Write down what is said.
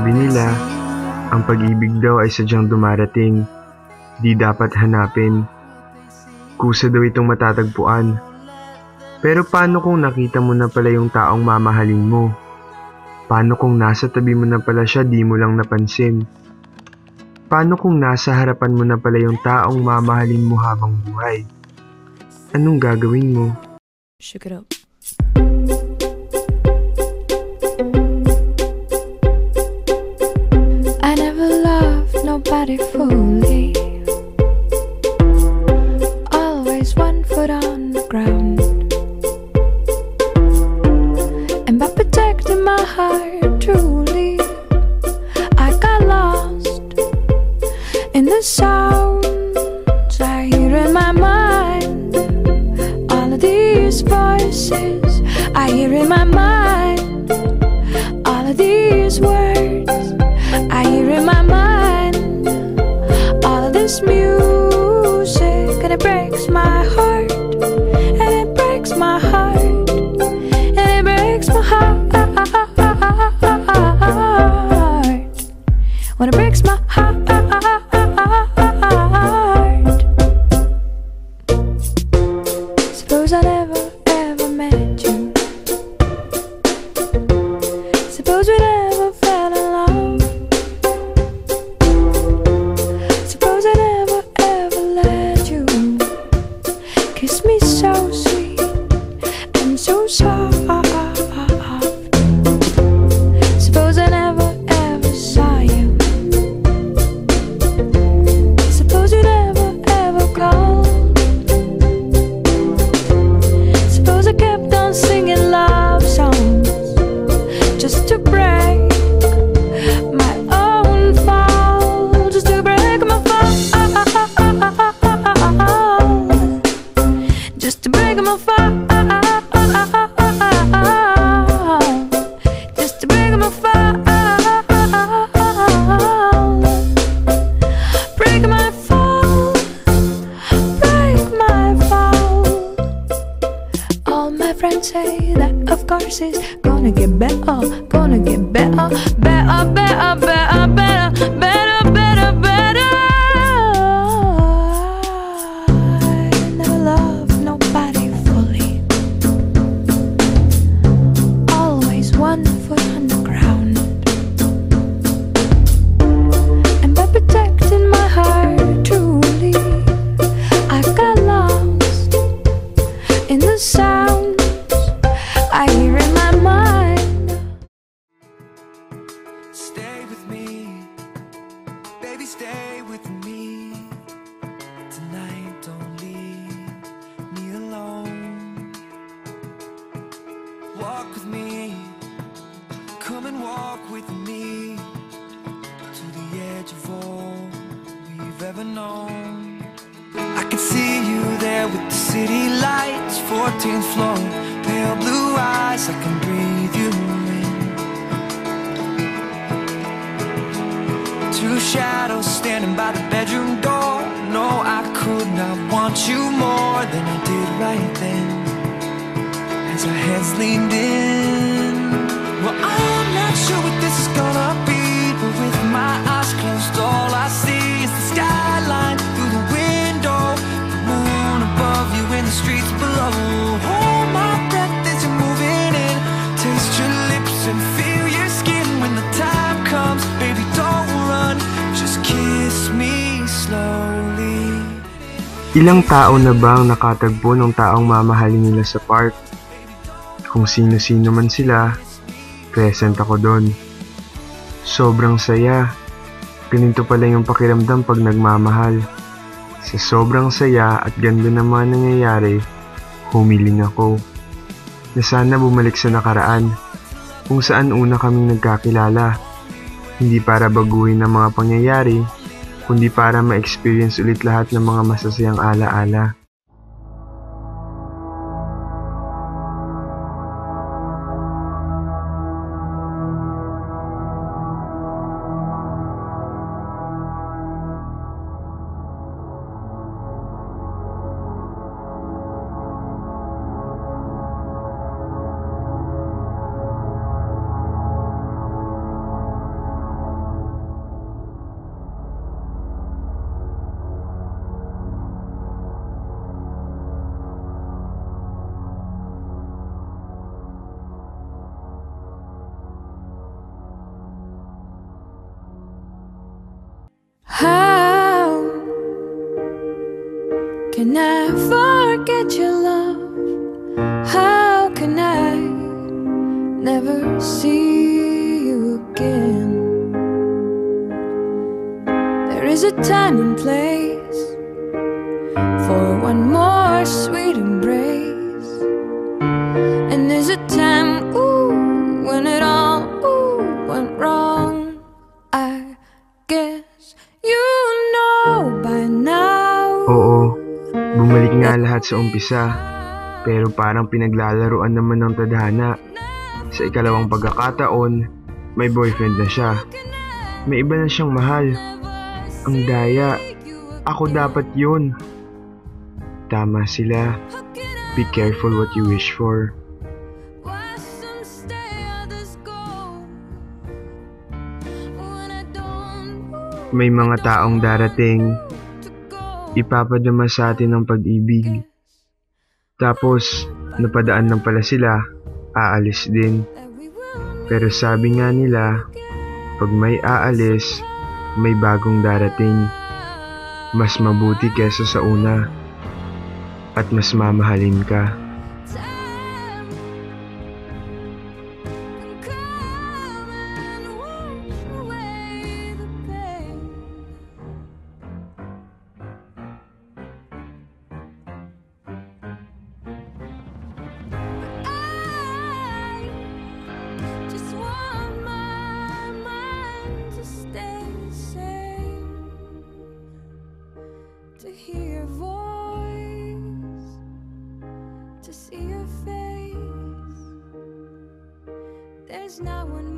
Sabi nila, ang pag-ibig daw ay sadyang dumarating, di dapat hanapin. Kusa daw itong matatagpuan. Pero paano kung nakita mo na pala yung taong mamahalin mo? Paano kung nasa tabi mo na pala siya, di mo lang napansin? Paano kung nasa harapan mo na pala yung taong mamahalin mo habang buhay? Anong gagawin mo? Shook it up. I never loved nobody fully. Always one foot on the ground. And by protecting my heart truly, I got lost in the sounds I hear in my mind. All of these voices I hear in my mind. All of these words I hear in my mind. All of this music, and it breaks my heart. And it breaks my heart. And it breaks my heart. When it breaks my heart. Suppose I never ever met you. Suppose we never fell in love. Suppose I never ever let you kiss me so sweet and so soft. Suppose I never ever saw you. Suppose you never ever called. Suppose I kept on singing love songs just to break my own fall, just to break my fall, just to break my fall, just to break my fall, break my fall, break my fall. All my friends say that of course it's gonna get better, gonna get better, better, better, better, better, better, better, better. I never loved nobody fully. Always one foot on the ground. And by protecting my heart truly, I got lost in the sounds I hear in my mind. Stay with me, baby, stay with me tonight. Don't leave me alone. Walk with me, come and walk with me to the edge of all we've ever known. I can see you there with the city lights, 14th floor, pale blue eyes, I can breathe you in. Two shadows standing by the bedroom door. No, I could not want you more than I did right then, as our heads leaned in. Well, I'm not sure what this is gonna be, but with my eyes closed, all I see is the skyline through the window, the moon above you and the streets below. Hold my breath as you're moving in, taste your lips and feel your skin. When the time comes, baby, don't run, just kiss me slowly. Ilang tao na ba ang nakatagpo ng taong mamahalin nila sa park? Kung sino-sino man sila, present ako doon. Sobrang saya. Ganito pala yung pakiramdam pag nagmamahal. Sa sobrang saya at ganda ng mga nangyayari, humiling ako. Na sana bumalik sa nakaraan, kung saan una kaming nagkakilala. Hindi para baguhin ang mga pangyayari, kundi para ma-experience ulit lahat ng mga masasayang alaala. How can I forget your love? How can I never see you again? There is a time and place for one more sweet embrace, and there's a time, when it all went wrong. I guess you know by now. Oo, bumalik nga lahat sa umpisa, pero parang pinaglalaruan naman ng tadhana. Sa ikalawang pagkakataon, may boyfriend na siya. May iba na siyang mahal. Ang daya, ako dapat yun. Tama sila. Be careful what you wish for. Why some stay, others go, when I don't want May mga taong darating, to go. ipapadama sa atin ng pag-ibig. Tapos, napadaan lang pala sila, aalis din. That we will Pero sabi nga nila, pag may aalis, may bagong darating. Mas mabuti kesa sa una. At mas mamahalin ka. time can come and wash away the pain. I just want my mind to stay the same, to hear your voice, to see your face. There's not one